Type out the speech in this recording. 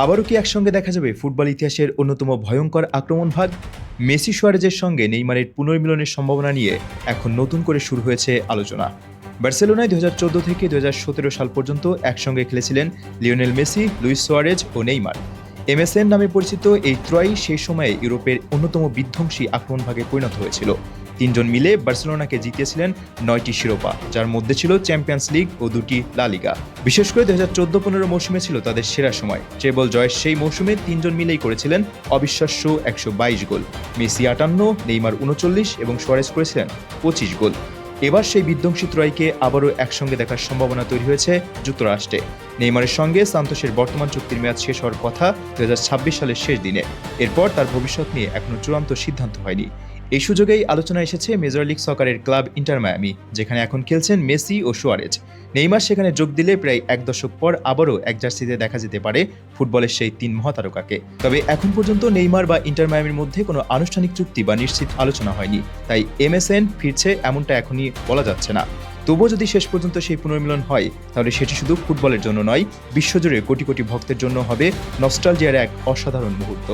আবারও কি একসঙ্গে দেখা যাবে ফুটবল ইতিহাসের অন্যতম ভয়ঙ্কর আক্রমণ ভাগ? মেসি সুয়ারেজের সঙ্গে নেইমারের পুনর্মিলনের সম্ভাবনা নিয়ে এখন নতুন করে শুরু হয়েছে আলোচনা। বার্সেলোনায় 2014 থেকে 2017 সাল পর্যন্ত একসঙ্গে খেলেছিলেন লিওনেল মেসি, লুইস সুয়ারেজ ও নেইমার। এমএসএন নামে পরিচিত এই ত্রয়ই সেই সময়ে ইউরোপের অন্যতম বিধ্বংসী আক্রমণ ভাগে পরিণত হয়েছিল। তিনজন মিলে বার্সেলোনাকে জিতিয়েছিলেন 9টি শিরোপা, যার মধ্যে ছিল চ্যাম্পিয়ন্স লিগ ও 2টি লা লিগা। বিশেষ করে 2014-15 মৌসুমে ছিল তাদের সেরা সময়। ট্রেবল জয়ের সেই মৌসুমে তিনজন মিলেই করেছিলেন অবিশ্বাস্য 122 গোল। মেসি 58, নেইমার 39 এবং সুয়ারেজ করেছিলেন 25 গোল। এবার সেই বিধ্বংসী ত্রয়ীকে আবারও একসঙ্গে দেখার সম্ভাবনা তৈরি হয়েছে যুক্তরাষ্ট্রে। নেইমারের সঙ্গে সান্তোসের বর্তমান চুক্তির মেয়াদ শেষ হওয়ার কথা 2026 সালের শেষ দিনে। এরপর তার ভবিষ্যৎ নিয়ে এখনো চূড়ান্ত সিদ্ধান্ত হয়নি। এই সুযোগেই আলোচনা এসেছে মেজর লিগ সকারের ক্লাব ইন্টার মায়ামি, যেখানে এখন খেলছেন মেসি ও সুয়ারেজ। নেইমার সেখানে যোগ দিলে প্রায় এক দশক পর আবারও এক জার্সিতে দেখা যেতে পারে ফুটবলের সেই তিন মহাতারকাকে। তবে এখন পর্যন্ত নেইমার বা ইন্টার মায়ামির মধ্যে কোনো আনুষ্ঠানিক চুক্তি বা নিশ্চিত আলোচনা হয়নি, তাই এমএসএন ফিরছে এমনটা এখনই বলা যাচ্ছে না। তবুও যদি শেষ পর্যন্ত সেই পুনর্মিলন হয়, তাহলে সেটি শুধু ফুটবলের জন্য নয়, বিশ্বজুড়ে কোটি কোটি ভক্তের জন্য হবে নস্টালজিয়ার এক অসাধারণ মুহূর্ত।